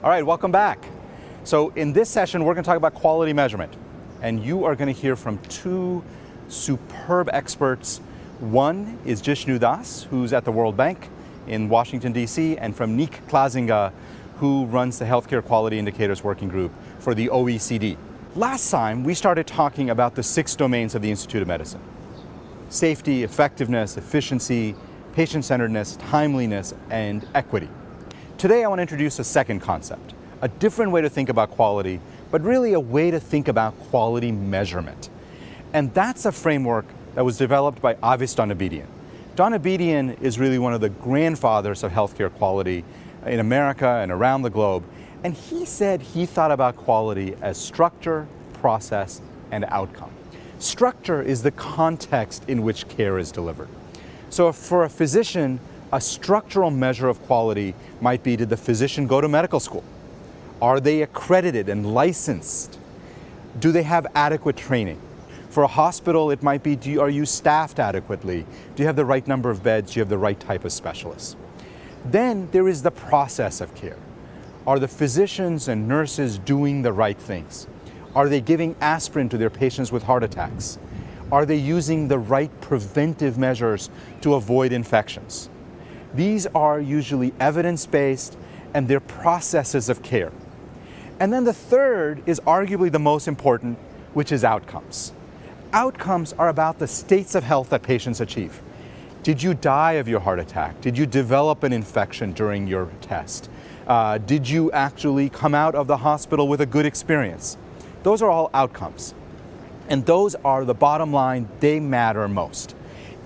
All right, welcome back. So in this session, we're going to talk about quality measurement. And you are going to hear from two superb experts. One is Jishnu Das, who's at the World Bank in Washington, D.C., and from Nick Klasinga, who runs the Healthcare Quality Indicators Working Group for the OECD. Last time, we started talking about the 6 domains of the Institute of Medicine: safety, effectiveness, efficiency, patient-centeredness, timeliness, and equity. Today, I want to introduce a second concept, a different way to think about quality, but really a way to think about quality measurement. And that's a framework that was developed by Avis Donabedian. Donabedian is really one of the grandfathers of healthcare quality in America and around the globe. And he said he thought about quality as structure, process, and outcome. Structure is the context in which care is delivered. So for a physician, a structural measure of quality might be, did the physician go to medical school? Are they accredited and licensed? Do they have adequate training? For a hospital, it might be, are you staffed adequately? Do you have the right number of beds? Do you have the right type of specialists? Then there is the process of care. Are the physicians and nurses doing the right things? Are they giving aspirin to their patients with heart attacks? Are they using the right preventive measures to avoid infections? These are usually evidence-based, and they're processes of care. And then the third is arguably the most important, which is outcomes. Outcomes are about the states of health that patients achieve. Did you die of your heart attack? Did you develop an infection during your test? Did you actually come out of the hospital with a good experience? Those are all outcomes. And those are the bottom line, they matter most.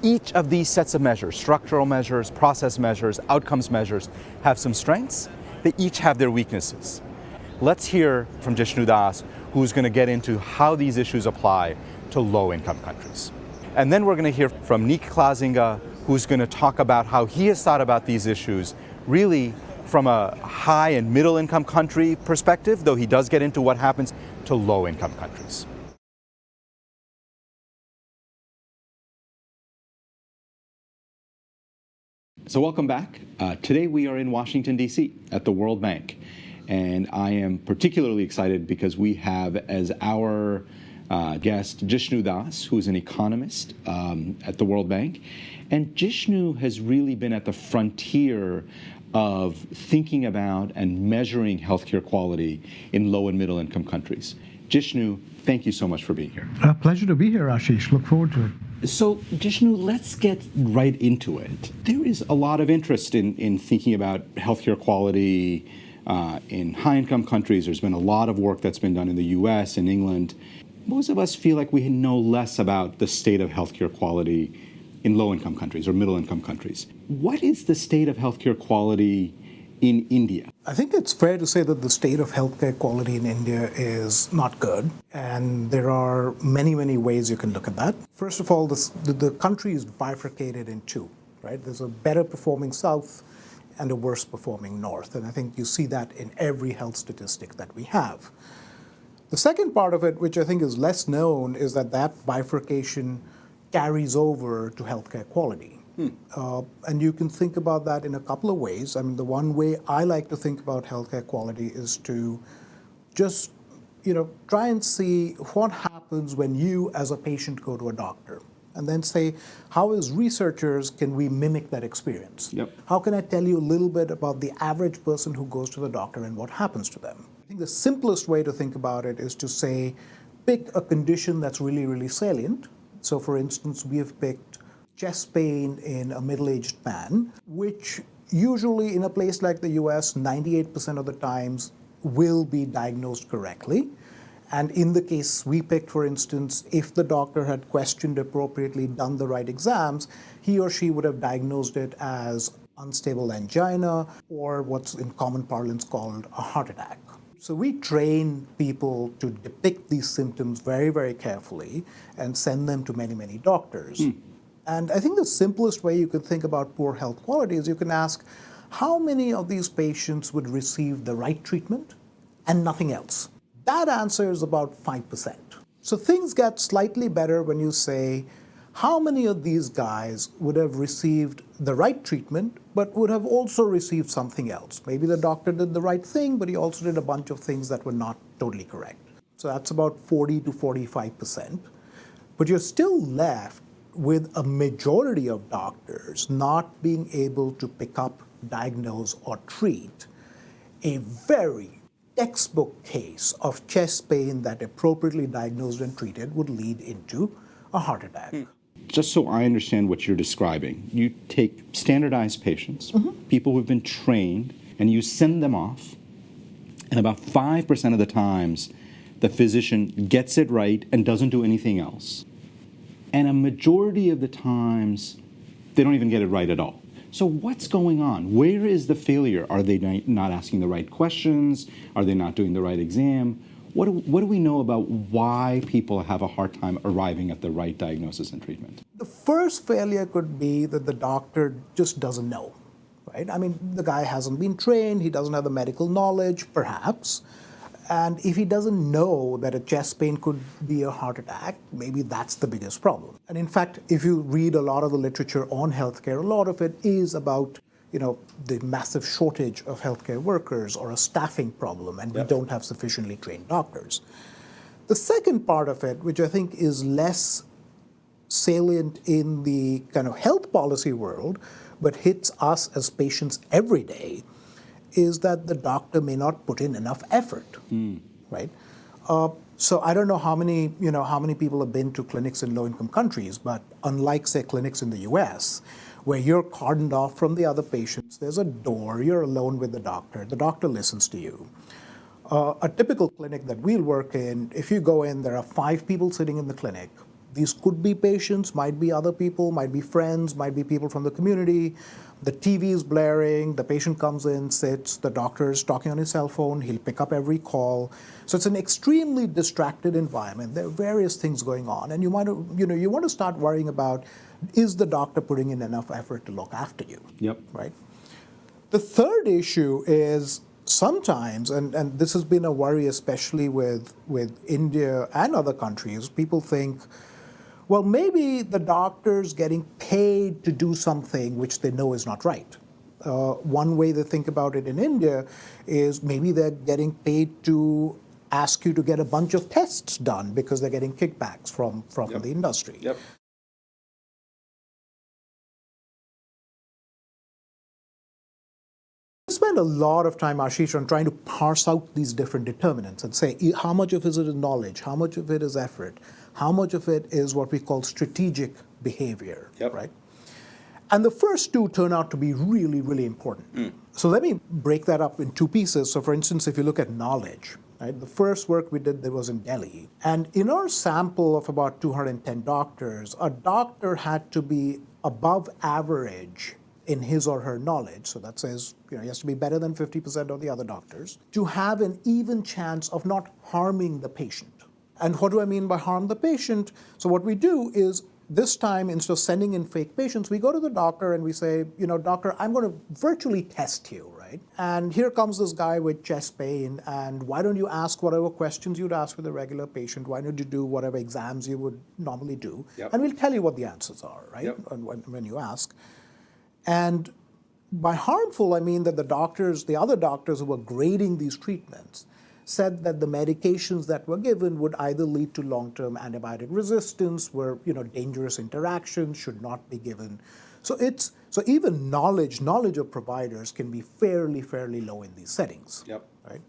Each of these sets of measures, structural measures, process measures, outcomes measures, have some strengths. They each have their weaknesses. Let's hear from Jishnu Das, who's going to get into how these issues apply to low-income countries. And then we're going to hear from Nick Klasinga, who's going to talk about how he has thought about these issues really from a high and middle-income country perspective, though he does get into what happens to low-income countries. So welcome back. Today we are in Washington, D.C. at the World Bank. And I am particularly excited because we have as our guest Jishnu Das, who is an economist at the World Bank. And Jishnu has really been at the frontier of thinking about and measuring healthcare quality in low and middle income countries. Jishnu, thank you so much for being here. A pleasure to be here, Ashish. Look forward to it. So, Jishnu, let's get right into it. There is a lot of interest in thinking about healthcare quality in high-income countries. There's been a lot of work that's been done in the U.S. and England. Most of us feel like we know less about the state of healthcare quality in low-income countries or middle-income countries. What is the state of healthcare quality in India? I think it's fair to say that the state of healthcare quality in India is not good, and there are many, many ways you can look at that. First of all, the country is bifurcated in two, right? There's a better performing south and a worse performing north, and I think you see that in every health statistic that we have. The second part of it, which I think is less known, is that bifurcation carries over to healthcare quality. And you can think about that in a couple of ways. I mean, the one way I like to think about healthcare quality is to just, try and see what happens when you as a patient go to a doctor. And then say, how as researchers can we mimic that experience? Yep. How can I tell you a little bit about the average person who goes to the doctor and what happens to them? I think the simplest way to think about it is to say, pick a condition that's really, really salient. So for instance, we have picked chest pain in a middle-aged man, which usually in a place like the US, 98% of the times will be diagnosed correctly. And in the case we picked, for instance, if the doctor had questioned appropriately, done the right exams, he or she would have diagnosed it as unstable angina or what's in common parlance called a heart attack. So we train people to depict these symptoms very, very carefully and send them to many, many doctors. And I think the simplest way you could think about poor health quality is you can ask, how many of these patients would receive the right treatment and nothing else? That answer is about 5%. So things get slightly better when you say, how many of these guys would have received the right treatment, but would have also received something else? Maybe the doctor did the right thing, but he also did a bunch of things that were not totally correct. So that's about 40 to 45%. But you're still left with a majority of doctors not being able to pick up, diagnose, or treat a very textbook case of chest pain that appropriately diagnosed and treated would lead into a heart attack. Just so I understand what you're describing, you take standardized patients, people who've been trained, and you send them off, and about 5% of the times, the physician gets it right and doesn't do anything else. And a majority of the times, they don't even get it right at all. So what's going on? Where is the failure? Are they not asking the right questions? Are they not doing the right exam? What do we know about why people have a hard time arriving at the right diagnosis and treatment? The first failure could be that the doctor just doesn't know, right? I mean, the guy hasn't been trained, he doesn't have the medical knowledge, perhaps. And if he doesn't know that a chest pain could be a heart attack, maybe that's the biggest problem. And in fact, if you read a lot of the literature on healthcare, a lot of it is about, the massive shortage of healthcare workers or a staffing problem, and we don't have sufficiently trained doctors. The second part of it, which I think is less salient in the kind of health policy world, but hits us as patients every day, is that the doctor may not put in enough effort, right? So I don't know how many people have been to clinics in low-income countries, but unlike, say, clinics in the US, where you're cordoned off from the other patients, there's a door, you're alone with the doctor listens to you. A typical clinic that we'll work in, if you go in, there are 5 people sitting in the clinic. These could be patients, might be other people, might be friends, might be people from the community. The TV is blaring, the patient comes in, sits, the doctor is talking on his cell phone, he'll pick up every call. So it's an extremely distracted environment. There are various things going on, and you want to start worrying about, is the doctor putting in enough effort to look after you? Right? The third issue is sometimes, and this has been a worry especially with India and other countries, people think, well, maybe the doctor's getting paid to do something which they know is not right. One way they think about it in India is maybe they're getting paid to ask you to get a bunch of tests done because they're getting kickbacks from the industry. I spend a lot of time, Ashish, on trying to parse out these different determinants and say how much of it is knowledge, how much of it is effort, how much of it is what we call strategic behavior, right? And the first two turn out to be really, really important. So let me break that up in 2 pieces. So for instance, if you look at knowledge, right, the first work we did that was in Delhi. And in our sample of about 210 doctors, a doctor had to be above average in his or her knowledge, so that says he has to be better than 50% of the other doctors, to have an even chance of not harming the patient. And what do I mean by harm the patient? So what we do is, this time, instead of sending in fake patients, we go to the doctor and we say, doctor, I'm going to virtually test you, right? And here comes this guy with chest pain, and why don't you ask whatever questions you'd ask with a regular patient? Why don't you do whatever exams you would normally do? And we'll tell you what the answers are, right? When you ask. And by harmful, I mean that the other doctors who were grading these treatments said that the medications that were given would either lead to long-term antibiotic resistance, were dangerous interactions, should not be given. So even knowledge of providers can be fairly low in these settings. Right?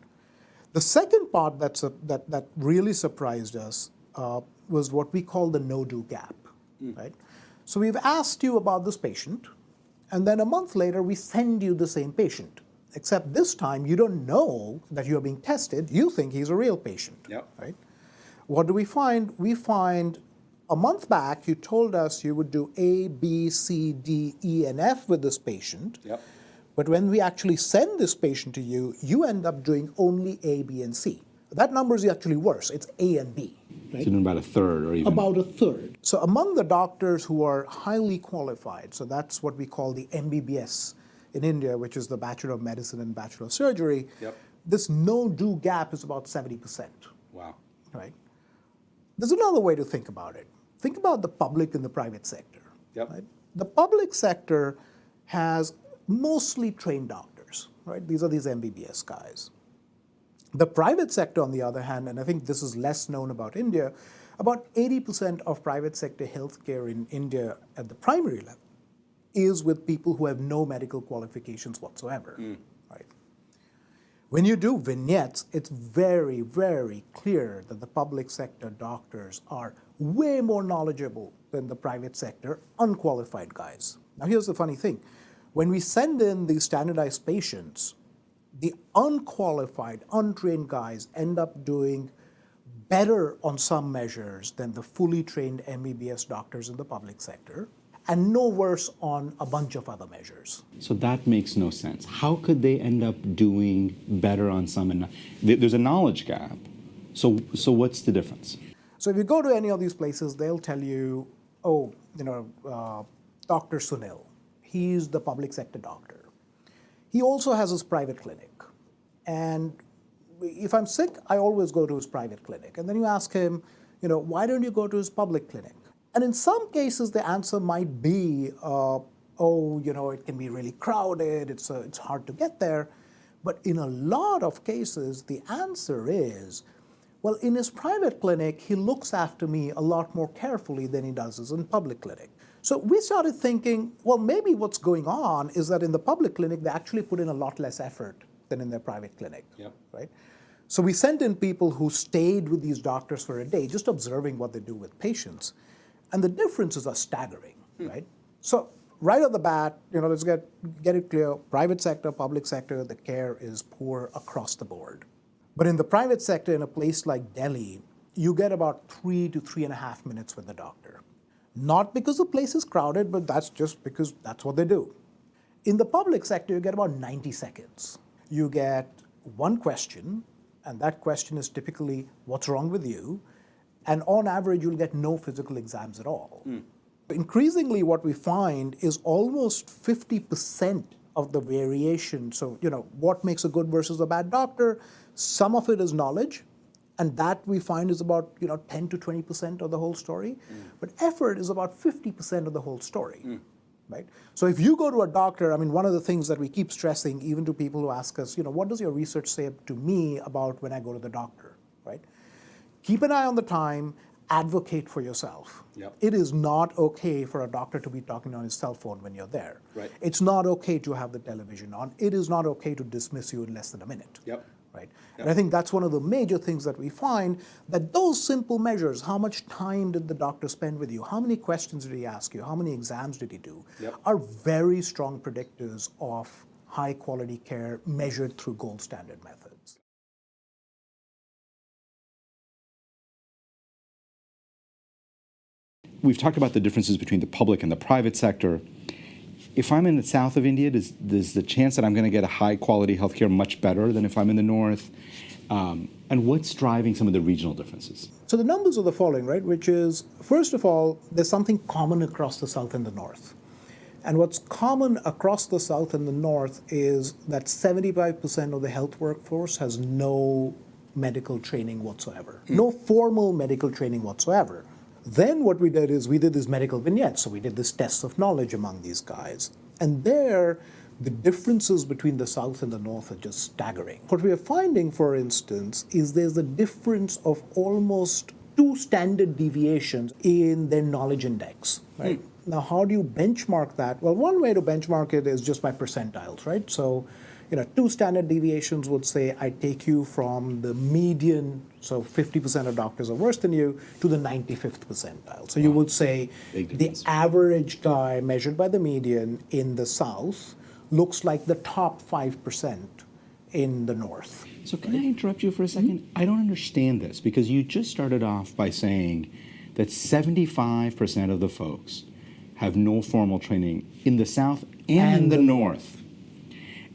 The second part that really surprised us was what we call the no-do gap. Right? So we've asked you about this patient, and then a month later, we send you the same patient. Except this time, you don't know that you're being tested. You think he's a real patient. Right? What do we find? We find a month back, you told us you would do A, B, C, D, E, and F with this patient. But when we actually send this patient to you, you end up doing only A, B, and C. That number is actually worse. It's A and B. Right? So doing about a third or even? About a third. So among the doctors who are highly qualified, so that's what we call the MBBS in India, which is the Bachelor of Medicine and Bachelor of Surgery, this no-do gap is about 70%. Wow. Right? There's another way to think about it. Think about the public and the private sector. Yep. Right? The public sector has mostly trained doctors, right? These are these MBBS guys. The private sector, on the other hand, and I think this is less known about India, about 80% of private sector healthcare in India at the primary level is with people who have no medical qualifications whatsoever, right? When you do vignettes, it's very, very clear that the public sector doctors are way more knowledgeable than the private sector unqualified guys. Now here's the funny thing. When we send in these standardized patients, the unqualified, untrained guys end up doing better on some measures than the fully trained MBBS doctors in the public sector, and no worse on a bunch of other measures. So that makes no sense. How could they end up doing better on some and not? There's a knowledge gap. So what's the difference? So if you go to any of these places, they'll tell you, oh, Dr. Sunil, he's the public sector doctor. He also has his private clinic. And if I'm sick, I always go to his private clinic. And then you ask him, why don't you go to his public clinic? And in some cases, the answer might be, it can be really crowded, it's hard to get there. But in a lot of cases, the answer is, well, in his private clinic, he looks after me a lot more carefully than he does in public clinic. So we started thinking, well, maybe what's going on is that in the public clinic, they actually put in a lot less effort than in their private clinic, right? So we sent in people who stayed with these doctors for a day, just observing what they do with patients. And the differences are staggering, right? So right off the bat, let's get it clear, private sector, public sector, the care is poor across the board. But in the private sector, in a place like Delhi, you get about 3 to 3.5 minutes with the doctor. Not because the place is crowded, but that's just because that's what they do. In the public sector, you get about 90 seconds. You get one question, and that question is typically, what's wrong with you? And on average, you'll get no physical exams at all. Increasingly, what we find is almost 50% of the variation. So, what makes a good versus a bad doctor? Some of it is knowledge, and that we find is about 10 to 20% of the whole story. But effort is about 50% of the whole story. Right? So if you go to a doctor, one of the things that we keep stressing, even to people who ask us, what does your research say to me about when I go to the doctor, right? Keep an eye on the time, advocate for yourself. Yep. It is not okay for a doctor to be talking on his cell phone when you're there. Right. It's not okay to have the television on. It is not okay to dismiss you in less than a minute. Yep. Right? And I think that's one of the major things that we find, that those simple measures, how much time did the doctor spend with you, how many questions did he ask you, how many exams did he do, are very strong predictors of high quality care measured through gold standard methods. We've talked about the differences between the public and the private sector. If I'm in the south of India, does the chance that I'm going to get a high quality healthcare much better than if I'm in the north? And what's driving some of the regional differences? So the numbers are the following, right? Which is, first of all, there's something common across the south and the north. And what's common across the south and the north is that 75% of the health workforce has no medical training whatsoever, no formal medical training whatsoever. Then what we did is we did this medical vignettes. So we did this test of knowledge among these guys. And there, the differences between the South and the North are just staggering. What we are finding, for instance, is there's a difference of almost 2 standard deviations in their knowledge index, right? Now, how do you benchmark that? Well, one way to benchmark it is just by percentiles, right? So, 2 standard deviations would say I take you from the median, so 50% of doctors are worse than you, to the 95th percentile. So you would say the average guy measured by the median in the South looks like the top 5% in the North. So can I interrupt you for a second? I don't understand this, because you just started off by saying that 75% of the folks have no formal training in the South and in the North.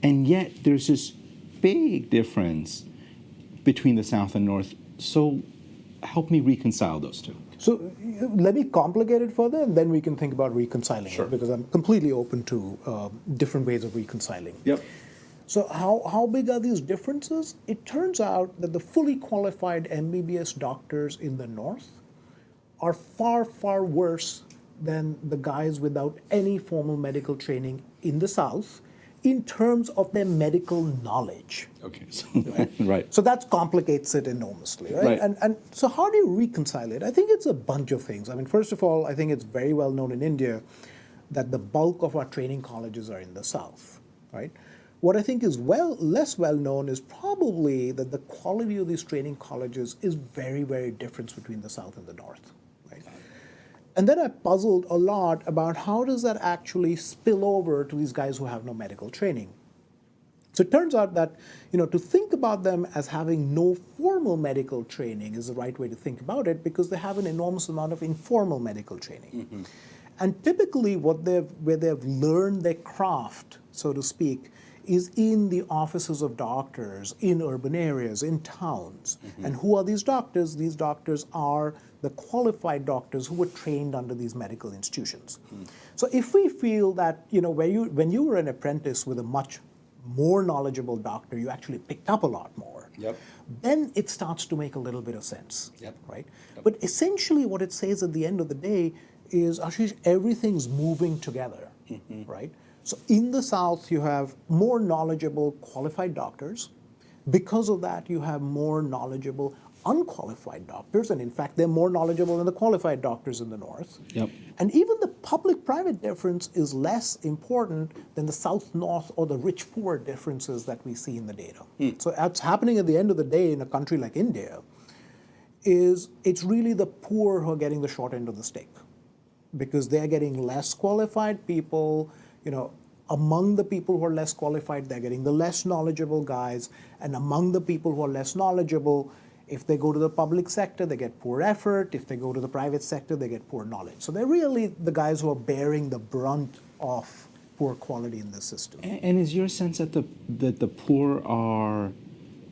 And yet there's this big difference between the South and North. So help me reconcile those two. So let me complicate it further, and then we can think about reconciling it, because I'm completely open to different ways of reconciling. Yep. So how big are these differences? It turns out that the fully qualified MBBS doctors in the North are far, far worse than the guys without any formal medical training in the South in terms of their medical knowledge. Okay, so, right. So that complicates it enormously, right? Right. And so how do you reconcile it? I think it's a bunch of things. I mean, first of all, I think it's very well known in India that the bulk of our training colleges are in the South, right? What I think is less well known is probably that the quality of these training colleges is very, very different between the South and the North, right? And then I puzzled a lot about how does that actually spill over to these guys who have no medical training. So it turns out that, to think about them as having no formal medical training is the right way to think about it because they have an enormous amount of informal medical training. Mm-hmm. And typically where they've learned their craft, so to speak, is in the offices of doctors, in urban areas, in towns. Mm-hmm. And who are these doctors? These doctors are the qualified doctors who were trained under these medical institutions. Mm-hmm. So if we feel that, when you were an apprentice with a much more knowledgeable doctor, you actually picked up a lot more. Yep. Then it starts to make a little bit of sense, yep. right? Yep. But essentially what it says at the end of the day is, Ashish, everything's moving together, mm-hmm. right? So in the South, you have more knowledgeable, qualified doctors. Because of that, you have more knowledgeable, unqualified doctors, and in fact, they're more knowledgeable than the qualified doctors in the North. Yep. And even the public-private difference is less important than the South-North or the rich-poor differences that we see in the data. So what's happening at the end of the day in a country like India is it's really the poor who are getting the short end of the stick because they're getting less qualified people. Among the people who are less qualified, they're getting the less knowledgeable guys, and among the people who are less knowledgeable, if they go to the public sector, they get poor effort. If they go to the private sector, they get poor knowledge. So they're really the guys who are bearing the brunt of poor quality in the system. And is your sense that the poor are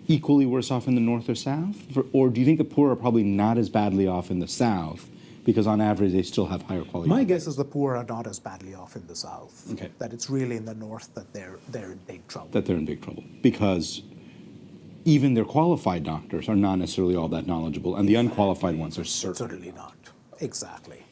equally worse off in the North or South? Or do you think the poor are probably not as badly off in the South because on average they still have higher quality? My guess is the poor are not as badly off in the South. Okay. That it's really in the North that they're in big trouble. That they're in big trouble because even their qualified doctors are not necessarily all that knowledgeable, and the unqualified ones are certainly not. Exactly.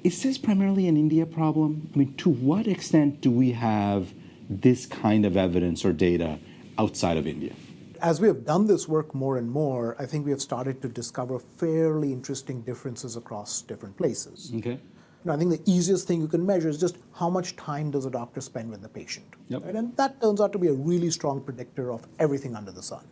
Is this primarily an India problem? I mean, to what extent do we have this kind of evidence or data outside of India? As we have done this work more and more, I think we have started to discover fairly interesting differences across different places. Okay. I think the easiest thing you can measure is just how much time does a doctor spend with the patient. Yep. Right? And that turns out to be a really strong predictor of everything under the sun.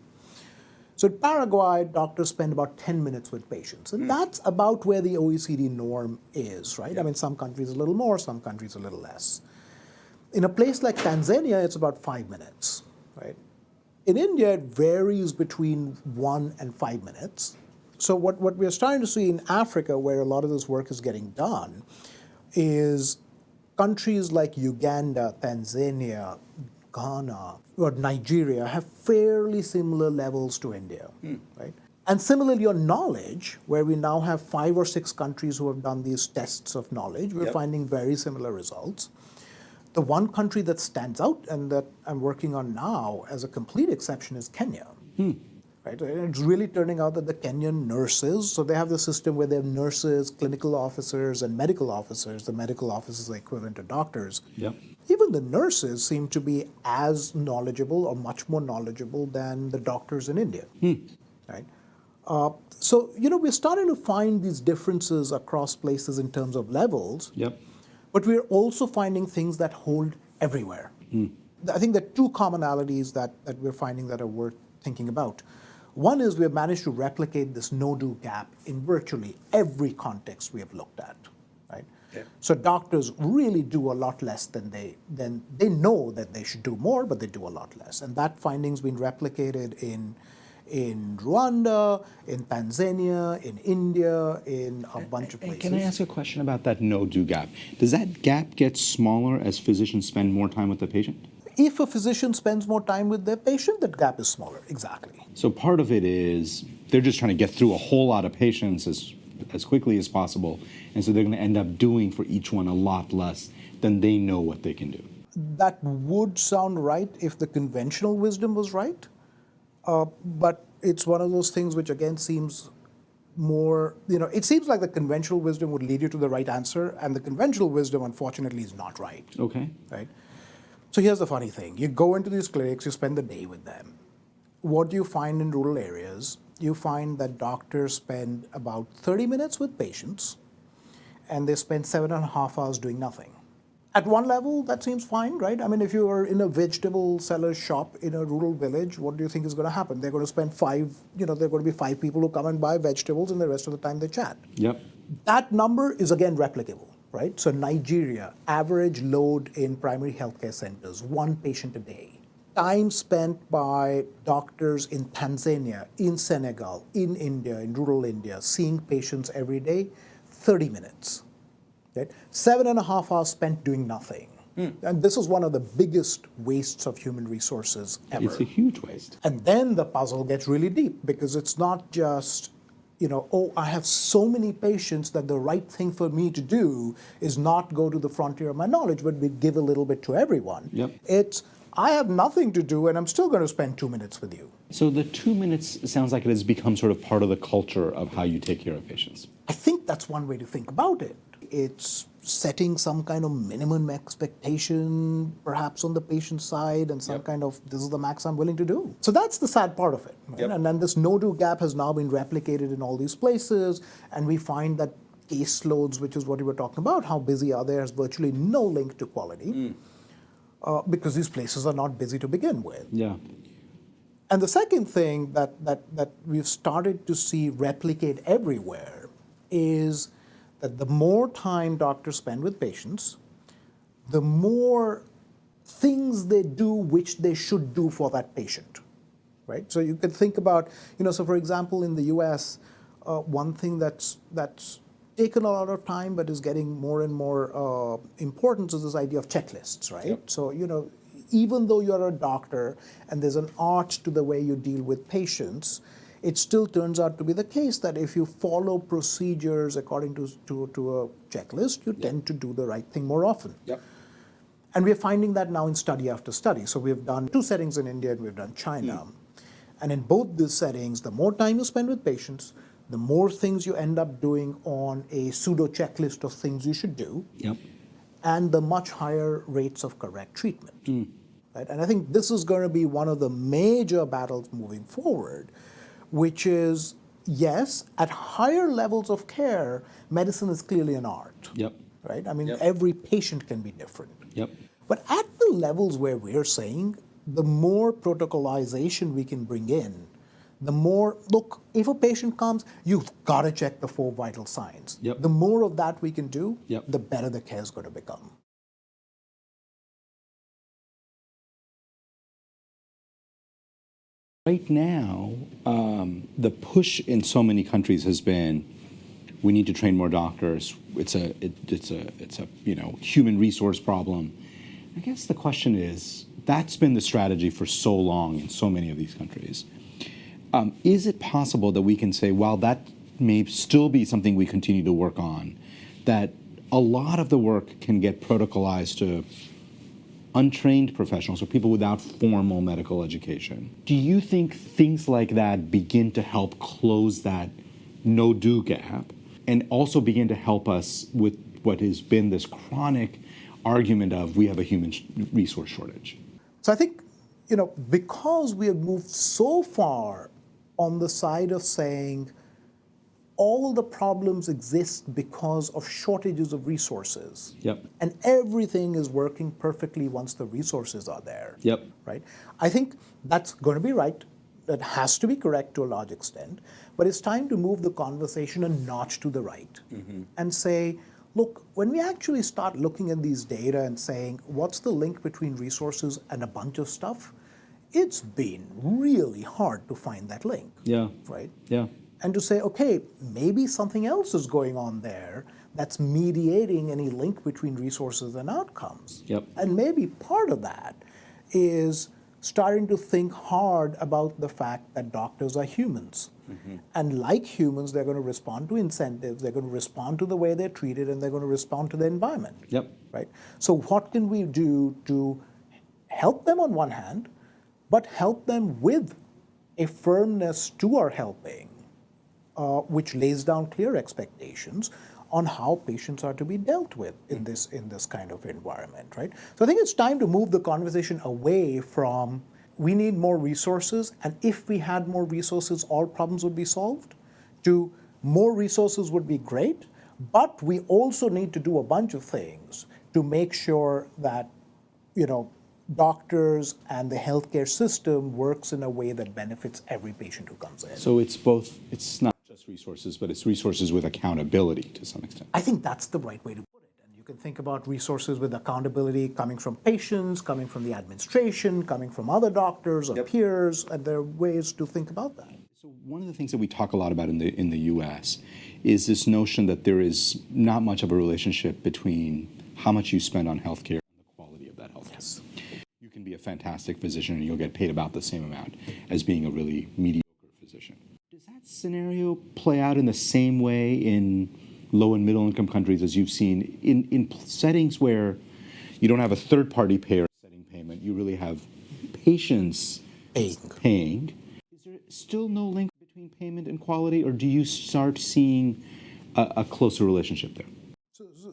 So in Paraguay, doctors spend about 10 minutes with patients. And that's about where the OECD norm is, right? Yep. I mean, some countries a little more, some countries a little less. In a place like Tanzania, it's about 5 minutes, right? In India, it varies between 1 and 5 minutes. So what we're starting to see in Africa, where a lot of this work is getting done, is countries like Uganda, Tanzania, Ghana, or Nigeria have fairly similar levels to India, right? And similarly on knowledge, where we now have 5 or 6 countries who have done these tests of knowledge, we're finding very similar results. The one country that stands out and that I'm working on now as a complete exception is Kenya. Right? And it's really turning out that the Kenyan nurses, so they have the system where they have nurses, clinical officers, and medical officers. The medical officers are equivalent to doctors. Yep. Even the nurses seem to be as knowledgeable or much more knowledgeable than the doctors in India. Right? So, we're starting to find these differences across places in terms of levels. Yep. But we're also finding things that hold everywhere. I think there are 2 commonalities that we're finding that are worth thinking about. One is we have managed to replicate this no-do gap in virtually every context we have looked at, right? Yeah. So doctors really do a lot less than they know that they should do more, but they do a lot less. And that finding's been replicated in Rwanda, in Tanzania, in India, in a bunch of places. Can I ask a question about that no-do gap? Does that gap get smaller as physicians spend more time with the patient? If a physician spends more time with their patient, that gap is smaller, exactly. So part of it is they're just trying to get through a whole lot of patients as quickly as possible, and so they're going to end up doing for each one a lot less than they know what they can do. That would sound right if the conventional wisdom was right, But it's one of those things which again seems more, it seems like the conventional wisdom would lead you to the right answer, and the conventional wisdom, unfortunately, is not right. Okay. Right? So here's the funny thing. You go into these clinics, you spend the day with them. What do you find in rural areas? You find that doctors spend about 30 minutes with patients, and they spend 7.5 hours doing nothing. At one level, that seems fine, right? I mean, if you are in a vegetable seller's shop in a rural village, what do you think is going to happen? They're going to spend there are going to be 5 people who come and buy vegetables, and the rest of the time they chat. Yep. That number is again replicable, right? So Nigeria, average load in primary healthcare centers, 1 patient a day. Time spent by doctors in Tanzania, in Senegal, in India, in rural India, seeing patients every day, 30 minutes. Right? 7.5 hours spent doing nothing. And this is one of the biggest wastes of human resources ever. It's a huge waste. And then the puzzle gets really deep, because it's not just, I have so many patients that the right thing for me to do is not go to the frontier of my knowledge, but we give a little bit to everyone. Yep. It's, I have nothing to do, and I'm still going to spend 2 minutes with you. So the 2 minutes sounds like it has become sort of part of the culture of how you take care of patients. I think that's one way to think about it. It's setting some kind of minimum expectation, perhaps on the patient side, and some kind of, this is the max I'm willing to do. So that's the sad part of it. Right? Yep. And then this no-do gap has now been replicated in all these places, and we find that caseloads, which is what you were talking about, how busy are they, has virtually no link to quality, because these places are not busy to begin with. Yeah. And the second thing that we've started to see replicate everywhere is that the more time doctors spend with patients, the more things they do which they should do for that patient, right? So you can think about, so for example, in the US, one thing that's taken a lot of time but is getting more and more importance is this idea of checklists, right? Yep. So, even though you're a doctor and there's an art to the way you deal with patients, it still turns out to be the case that if you follow procedures according to a checklist, you tend to do the right thing more often. Yep. And we're finding that now in study after study. So we've done 2 settings in India and we've done China. And in both these settings, the more time you spend with patients, the more things you end up doing on a pseudo checklist of things you should do, Yep. and the much higher rates of correct treatment. Right? And I think this is going to be one of the major battles moving forward, which is, yes, at higher levels of care, medicine is clearly an art. Yep. Right? I mean, Yep. every patient can be different. Yep. But at the levels where we're saying, the more protocolization we can bring in, the more, look, if a patient comes, you've got to check the 4 vital signs. Yep. The more of that we can do, Yep. the better the care is going to become. Right now, the push in so many countries has been, we need to train more doctors. It's a human resource problem. I guess the question is, that's been the strategy for so long in so many of these countries. Is it possible that we can say, while that may still be something we continue to work on, that a lot of the work can get protocolized to untrained professionals or people without formal medical education? Do you think things like that begin to help close that no-do gap and also begin to help us with what has been this chronic argument of we have a human resource shortage? So I think, because we have moved so far on the side of saying all the problems exist because of shortages of resources. Yep. And everything is working perfectly once the resources are there. Yep. Right? I think that's going to be right. That has to be correct to a large extent. But it's time to move the conversation a notch to the right and say, look, when we actually start looking at these data and saying, what's the link between resources and a bunch of stuff? It's been really hard to find that link. Yeah. Right? Yeah. And to say, okay, maybe something else is going on there that's mediating any link between resources and outcomes. Yep. And maybe part of that is starting to think hard about the fact that doctors are humans. And like humans, they're going to respond to incentives, they're going to respond to the way they're treated, and they're going to respond to the environment. Yep. Right? So what can we do to help them on one hand, but help them with a firmness to our helping, which lays down clear expectations on how patients are to be dealt with in this kind of environment, right? So I think it's time to move the conversation away from we need more resources, and if we had more resources, all problems would be solved, to more resources would be great, but we also need to do a bunch of things to make sure that, doctors and the healthcare system works in a way that benefits every patient who comes in. So it's not just resources, but it's resources with accountability to some extent. I think that's the right way to put it. And you can think about resources with accountability coming from patients, coming from the administration, coming from other doctors or peers, and there are ways to think about that. So one of the things that we talk a lot about in the U.S. is this notion that there is not much of a relationship between how much you spend on healthcare and the quality of that healthcare. Yes. You can be a fantastic physician and you'll get paid about the same amount as being a really mediocre physician. Does that scenario play out in the same way in low and middle income countries as you've seen in settings where you don't have a third party payer setting payment, you really have patients paying? Is there still no link between payment and quality, or do you start seeing a closer relationship there?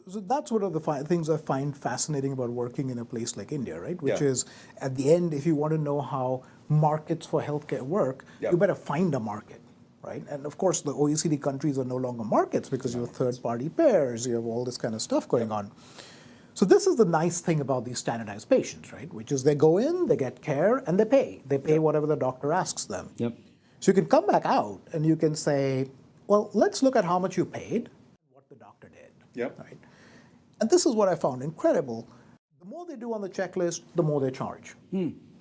So that's one of the things I find fascinating about working in a place like India, right? Which is, at the end, if you want to know how markets for healthcare work, you better find a market, right? And of course, the OECD countries are no longer markets because you have third-party payers, you have all this kind of stuff going on. So this is the nice thing about these standardized patients, right? Which is they go in, they get care, and they pay. They pay whatever the doctor asks them. So you can come back out and you can say, well, let's look at how much you paid and what the doctor did. Right? And this is what I found incredible. The more they do on the checklist, the more they charge.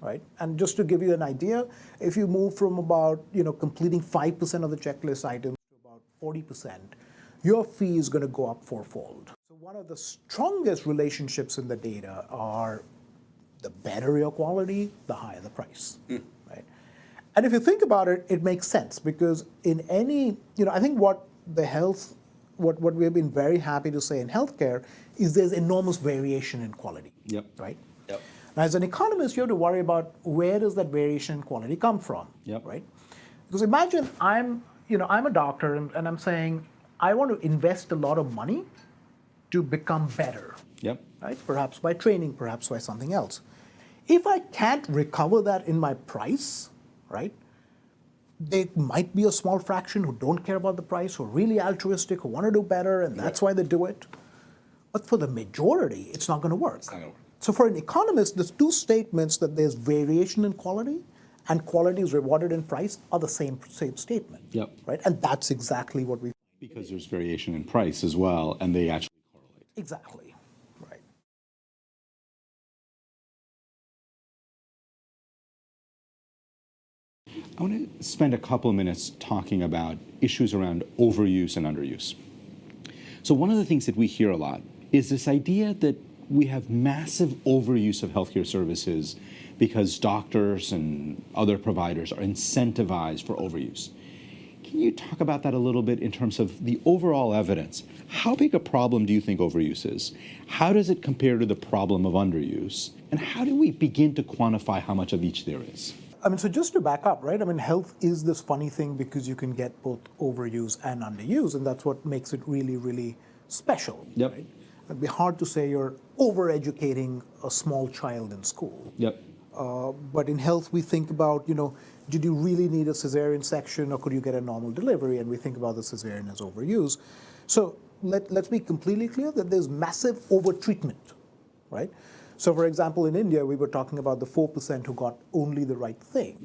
Right? And just to give you an idea, if you move from about completing 5% of the checklist items to about 40%, your fee is going to go up fourfold. So one of the strongest relationships in the data are the better your quality, the higher the price. Right? And if you think about it, it makes sense because in any, I think what we've been very happy to say in healthcare is there's enormous variation in quality. Right? Now, as an economist, you have to worry about where does that variation in quality come from, right? Because imagine I'm a doctor and I'm saying I want to invest a lot of money to become better, right? Perhaps by training, perhaps by something else. If I can't recover that in my price, right? There might be a small fraction who don't care about the price, who are really altruistic, who want to do better, and that's why they do it. But for the majority, it's not going to work. So for an economist, there's two statements that there's variation in quality and quality is rewarded in price are the same statement. Right? And that's exactly what we... Because there's variation in price as well, and they actually correlate. Exactly. Right. I want to spend a couple of minutes talking about issues around overuse and underuse. So one of the things that we hear a lot is this idea that we have massive overuse of healthcare services because doctors and other providers are incentivized for overuse. Can you talk about that a little bit in terms of the overall evidence? How big a problem do you think overuse is? How does it compare to the problem of underuse? And how do we begin to quantify how much of each there is? So just to back up, right? Health is this funny thing because you can get both overuse and underuse, and that's what makes it really, really special. Right? It'd be hard to say you're over-educating a small child in school. But in health, we think about, did you really need a cesarean section or could you get a normal delivery? And we think about the cesarean as overuse. So let's be completely clear that there's massive over-treatment, right? So for example, in India, we were talking about the 4% who got only the right thing.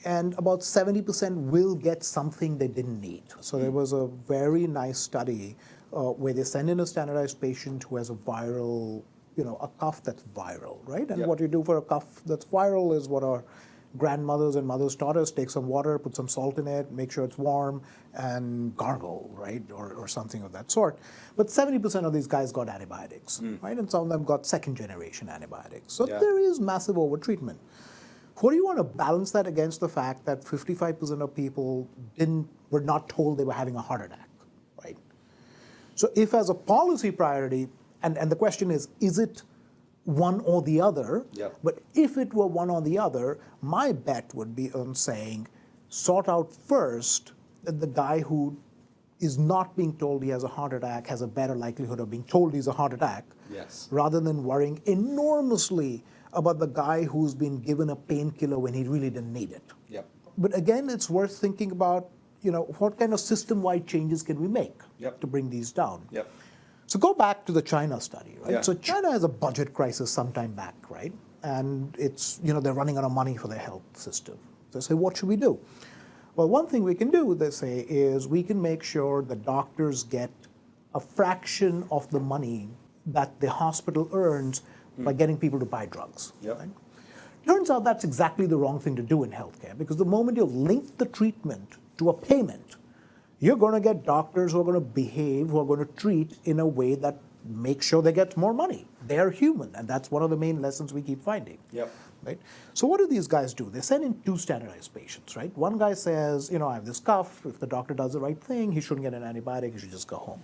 And about 70% will get something they didn't need. So there was a very nice study where they send in a standardized patient who has a viral, a cough that's viral, right? And what you do for a cough that's viral is what our grandmothers and mothers taught us: take some water, put some salt in it, make sure it's warm, and gargle, right? Or something of that sort. But 70% of these guys got antibiotics, right? And some of them got second-generation antibiotics. So there is massive overtreatment. What do you want to balance that against the fact that 55% of people were not told they were having a heart attack, right? So if as a policy priority, and the question is it one or the other. Yep. But if it were one or the other, my bet would be on saying, sort out first that the guy who is not being told he has a heart attack has a better likelihood of being told he's a heart attack, Yes. rather than worrying enormously about the guy who's been given a painkiller when he really didn't need it. Yep. But again, it's worth thinking about, what kind of system-wide changes can we make Yep. to bring these down? Yep. So go back to the China study, right? Yeah. So China has a budget crisis sometime back, right? And it's, they're running out of money for their health system. They say, what should we do? Well, one thing we can do, they say, is we can make sure the doctors get a fraction of the money that the hospital earns by getting people to buy drugs. Yep. Right? Turns out that's exactly the wrong thing to do in healthcare, because the moment you link the treatment to a payment, you're going to get doctors who are going to behave, who are going to treat in a way that makes sure they get more money. They are human, and that's one of the main lessons we keep finding. Yep. Right? So what do these guys do? They send in two standardized patients, right? One guy says, I have this cough. If the doctor does the right thing, he shouldn't get an antibiotic. He should just go home.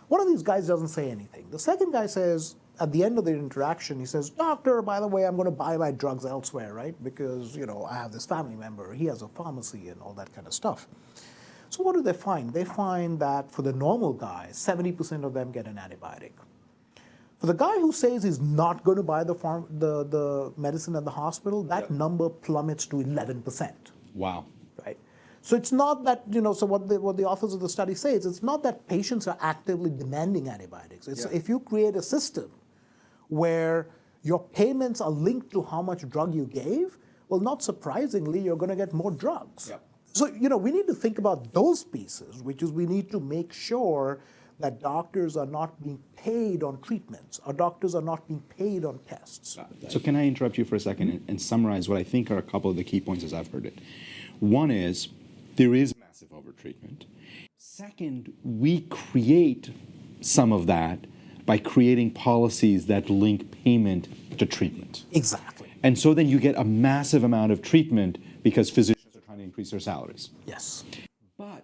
One of these guys doesn't say anything. The second guy says, at the end of the interaction, he says, doctor, by the way, I'm going to buy my drugs elsewhere, right? Because, I have this family member. He has a pharmacy and all that kind of stuff. So what do they find? They find that for the normal guy, 70% of them get an antibiotic. For the guy who says he's not going to buy the medicine at the hospital, that number plummets to 11%. Wow. Right? So it's not that, so what the authors of the study say is it's not that patients are actively demanding antibiotics. It's if you create a system where your payments are linked to how much drug you gave, well, not surprisingly, you're going to get more drugs. Yep. So, we need to think about those pieces, which is we need to make sure that doctors are not being paid on treatments, or doctors are not being paid on tests. So can I interrupt you for a second and summarize what I think are a couple of the key points as I've heard it? One is there is massive overtreatment. Second, we create some of that by creating policies that link payment to treatment. Exactly. And so then you get a massive amount of treatment because physicians are trying to increase their salaries. Yes. But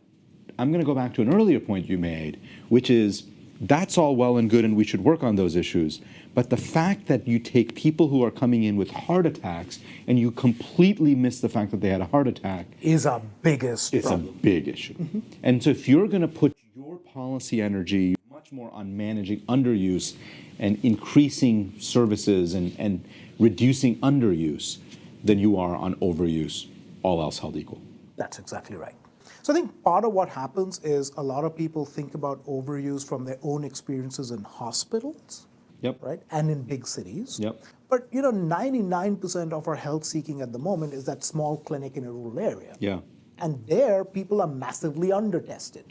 I'm going to go back to an earlier point you made, which is that's all well and good and we should work on those issues. But the fact that you take people who are coming in with heart attacks and you completely miss the fact that they had a heart attack is our biggest it's problem. a big issue. And so if you're going to put your policy energy much more on managing underuse and increasing services and reducing underuse than you are on overuse, all else held equal. That's exactly right. So I think part of what happens is a lot of people think about overuse from their own experiences in hospitals, Yep. right, and in big cities. Yep. But 99% of our health seeking at the moment is that small clinic in a rural area. Yeah. And there, people are massively under-tested,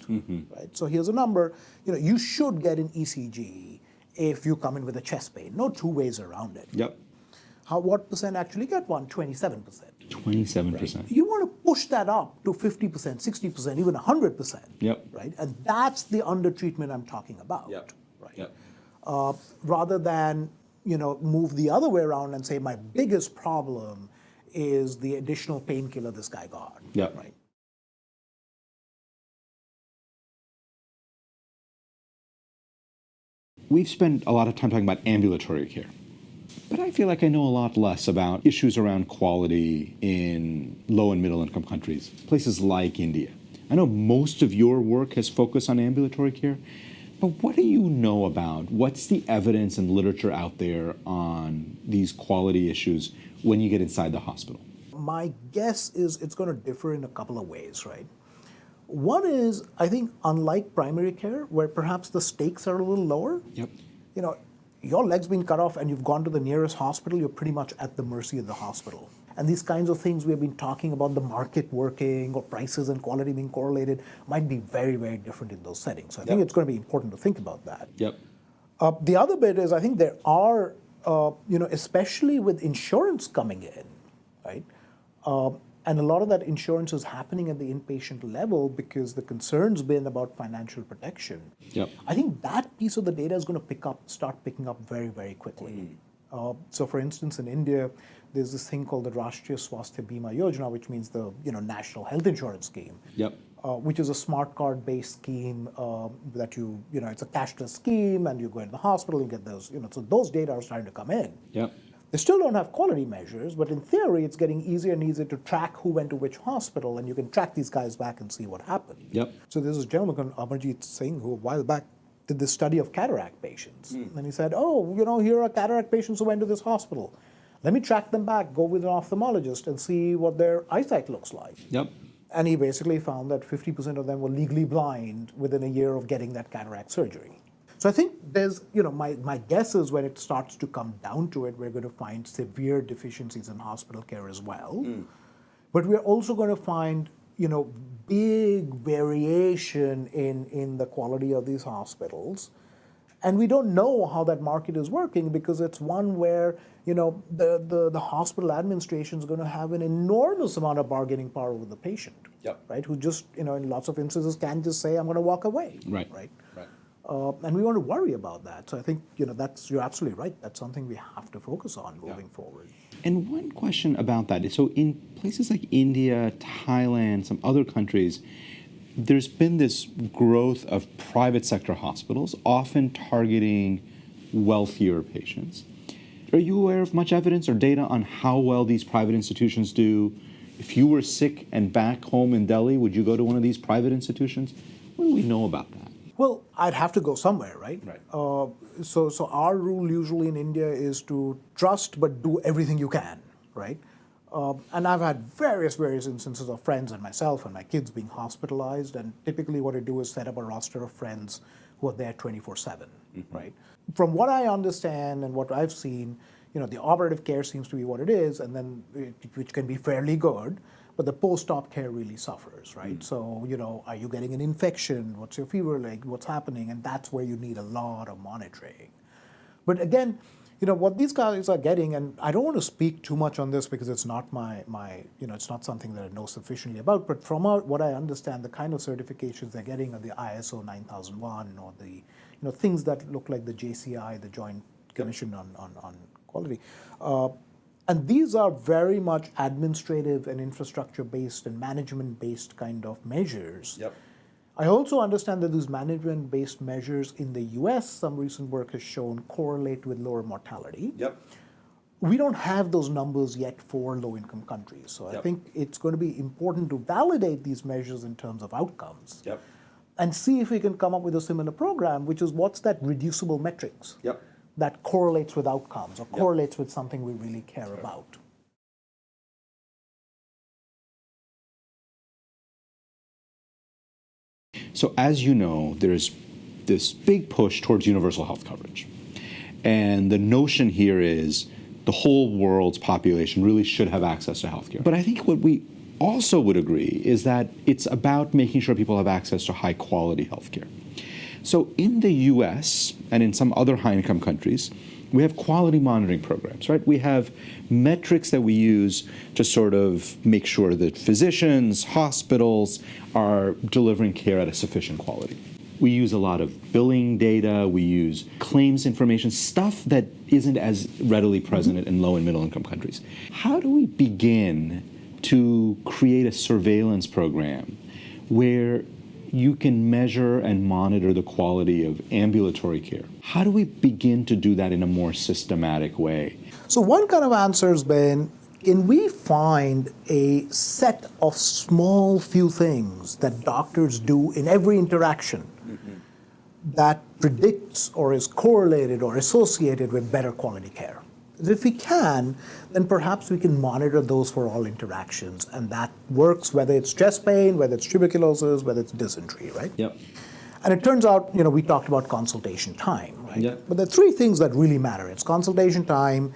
right? So here's a number. You should get an ECG if you come in with a chest pain. No two ways around it. Yep. What percent actually get one? 27%. 27%. You want to push that up to 50%, 60%, even 100%. Yep. Right? And that's the undertreatment I'm talking about. Yep. Right? Yep. Rather than move the other way around and say my biggest problem is the additional painkiller this guy got. Yep. Right? We've spent a lot of time talking about ambulatory care, but I feel like I know a lot less about issues around quality in low and middle income countries, places like India. I know most of your work has focused on ambulatory care, but what do you know about, what's the evidence and literature out there on these quality issues when you get inside the hospital? My guess is it's going to differ in a couple of ways, right? One is, I think, unlike primary care, where perhaps the stakes are a little lower. Yep. Your leg's been cut off and you've gone to the nearest hospital, you're pretty much at the mercy of the hospital. And these kinds of things we have been talking about, the market working or prices and quality being correlated, might be very, very different in those settings. So I think it's going to be important to think about that. Yep. The other bit is I think there are, especially with insurance coming in, right? And a lot of that insurance is happening at the inpatient level because the concern's been about financial protection. Yep. I think that piece of the data is going to start picking up very, very quickly. So for instance, in India, there's this thing called the Rashtriya Swasthya Bima Yojana, which means the National Health Insurance Scheme. Yep. which is a smart card-based scheme that it's a cashless scheme, and you go into the hospital, you get those, so those data are starting to come in. Yep. They still don't have quality measures, but in theory, it's getting easier and easier to track who went to which hospital, and you can track these guys back and see what happened. Yep. So there's this gentleman called Amarjit Singh who a while back did this study of cataract patients. And he said, here are cataract patients who went to this hospital. Let me track them back, go with an ophthalmologist and see what their eyesight looks like. Yep. And he basically found that 50% of them were legally blind within a year of getting that cataract surgery. So I think there's, my guess is when it starts to come down to it, we're going to find severe deficiencies in hospital care as well. But we're also going to find, big variation in the quality of these hospitals. And we don't know how that market is working because it's one where, the hospital administration is going to have an enormous amount of bargaining power with the patient. Yep. Right? Who just, in lots of instances can just say, I'm going to walk away. Right. Right. And we want to worry about that. So I think, you're absolutely right. That's something we have to focus on moving forward. And one question about that is, so in places like India, Thailand, some other countries, there's been this growth of private sector hospitals, often targeting wealthier patients. Are you aware of much evidence or data on how well these private institutions do? If you were sick and back home in Delhi, would you go to one of these private institutions? What do we know about that? Well, I'd have to go somewhere, right? Right. So our rule usually in India is to trust but do everything you can, right? And I've had various instances of friends and myself and my kids being hospitalized, and typically what I do is set up a roster of friends who are there 24/7, right? From what I understand and what I've seen, the operative care seems to be what it is, and then which can be fairly good, but the post-op care really suffers, right? So, are you getting an infection? What's your fever like? What's happening? And that's where you need a lot of monitoring. But again, what these guys are getting, and I don't want to speak too much on this because it's not my it's not something that I know sufficiently about, but from what I understand, the kind of certifications they're getting are the ISO 9001 or the, things that look like the JCI, the Joint Commission on Quality. And these are very much administrative and infrastructure-based and management-based kind of measures. Yep. I also understand that these management-based measures in the US, some recent work has shown, correlate with lower mortality. Yep. We don't have those numbers yet for low-income countries. So I think it's going to be important to validate these measures in terms of outcomes. Yep. And see if we can come up with a similar program, which is what's that reducible metrics Yep. that correlates with outcomes or correlates with something we really care about. So as you know, there's this big push towards universal health coverage. And the notion here is the whole world's population really should have access to healthcare. But I think what we also would agree is that it's about making sure people have access to high quality healthcare. So in the US and in some other high-income countries, we have quality monitoring programs, right? We have metrics that we use to sort of make sure that physicians, hospitals are delivering care at a sufficient quality. We use a lot of billing data, we use claims information, stuff that isn't as readily present in low and middle income countries. How do we begin to create a surveillance program where you can measure and monitor the quality of ambulatory care? How do we begin to do that in a more systematic way? So one kind of answer has been, can we find a set of small few things that doctors do in every interaction that predicts or is correlated or associated with better quality care? If we can, then perhaps we can monitor those for all interactions, and that works whether it's chest pain, whether it's tuberculosis, whether it's dysentery, right? Yep. And it turns out, we talked about consultation time, right? Yep. But there are three things that really matter. It's consultation time,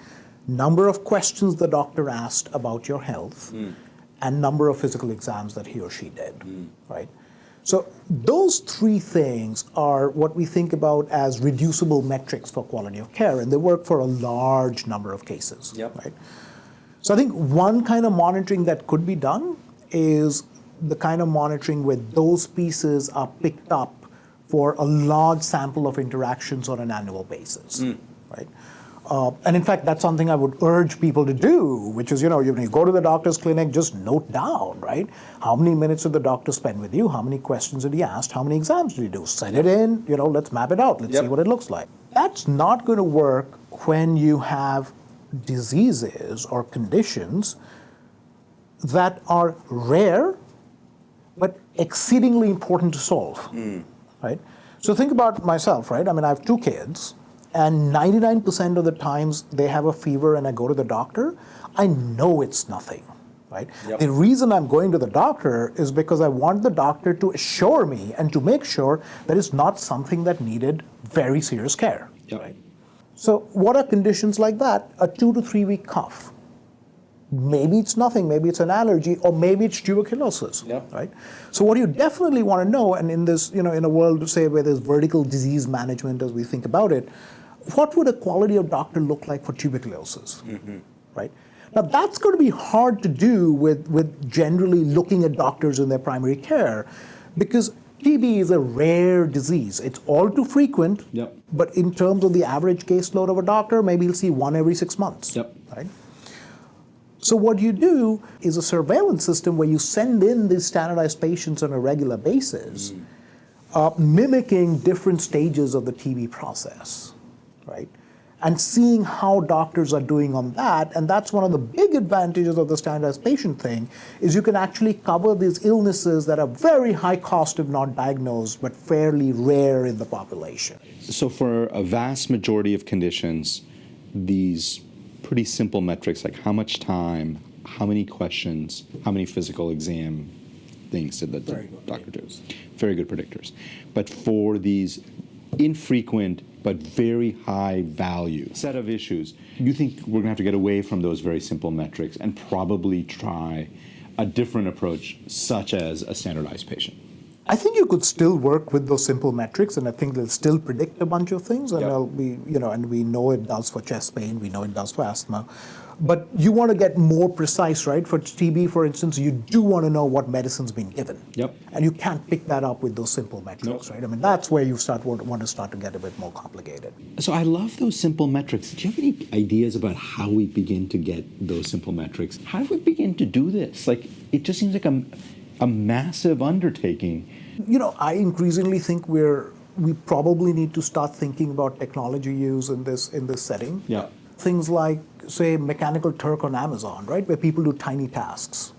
number of questions the doctor asked about your health, and number of physical exams that he or she did, right? So those three things are what we think about as reducible metrics for quality of care, and they work for a large number of cases, right? So I think one kind of monitoring that could be done is the kind of monitoring where those pieces are picked up for a large sample of interactions on an annual basis, right? And in fact, that's something I would urge people to do, which is, when you go to the doctor's clinic, just note down, right? How many minutes did the doctor spend with you? How many questions did he ask? How many exams did he do? Send it in, let's map it out. Let's see what it looks like. That's not going to work when you have diseases or conditions that are rare, but exceedingly important to solve, right? So think about myself, right? I mean, I have 2 kids, and 99% of the times they have a fever and I go to the doctor, I know it's nothing, right? The reason I'm going to the doctor is because I want the doctor to assure me and to make sure that it's not something that needed very serious care, right? So what are conditions like that? A 2 to 3 week cough. Maybe it's nothing, maybe it's an allergy, or maybe it's tuberculosis, right? So what you definitely want to know, and in this, in a world, say, where there's vertical disease management as we think about it, what would a quality of doctor look like for tuberculosis, right? Now that's going to be hard to do with generally looking at doctors in their primary care, because TB is a rare disease. It's all too frequent, but in terms of the average caseload of a doctor, maybe he'll see 1 every 6 months, right? So what you do is a surveillance system where you send in these standardized patients on a regular basis, mimicking different stages of the TB process, right? And seeing how doctors are doing on that. And that's one of the big advantages of the standardized patient thing, is you can actually cover these illnesses that are very high cost if not diagnosed, but fairly rare in the population. So for a vast majority of conditions, these pretty simple metrics like how much time, how many questions, how many physical exam things did the doctor do. Very good predictors. But for these infrequent but very high value set of issues, you think we're going to have to get away from those very simple metrics and probably try a different approach, such as a standardized patient? I think you could still work with those simple metrics, and I think they'll still predict a bunch of things, and and we know it does for chest pain, we know it does for asthma. But you want to get more precise, right? For TB, for instance, you do want to know what medicine's been given. And you can't pick that up with those simple metrics, right? I mean, that's where you want to start to get a bit more complicated. So I love those simple metrics. Do you have any ideas about how we begin to get those simple metrics? How do we begin to do this? Like, it just seems like a massive undertaking. I increasingly think we probably need to start thinking about technology use in this setting. Things like, say, Mechanical Turk on Amazon, right, where people do tiny tasks.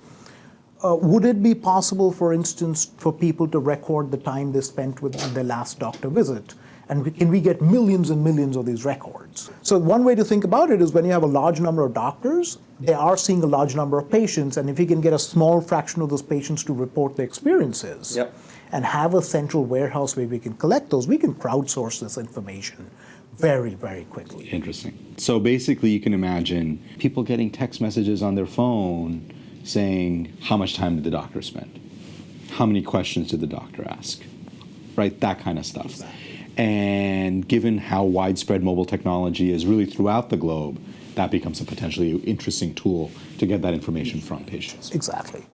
Would it be possible, for instance, for people to record the time they spent with their last doctor visit? And can we get millions and millions of these records? So one way to think about it is when you have a large number of doctors, they are seeing a large number of patients, and if you can get a small fraction of those patients to report their experiences, and have a central warehouse where we can collect those, we can crowdsource this information very, very quickly. Interesting. So basically you can imagine people getting text messages on their phone saying, how much time did the doctor spend? How many questions did the doctor ask? Right, that kind of stuff. Exactly. And given how widespread mobile technology is really throughout the globe, that becomes a potentially interesting tool to get that information from patients. Exactly.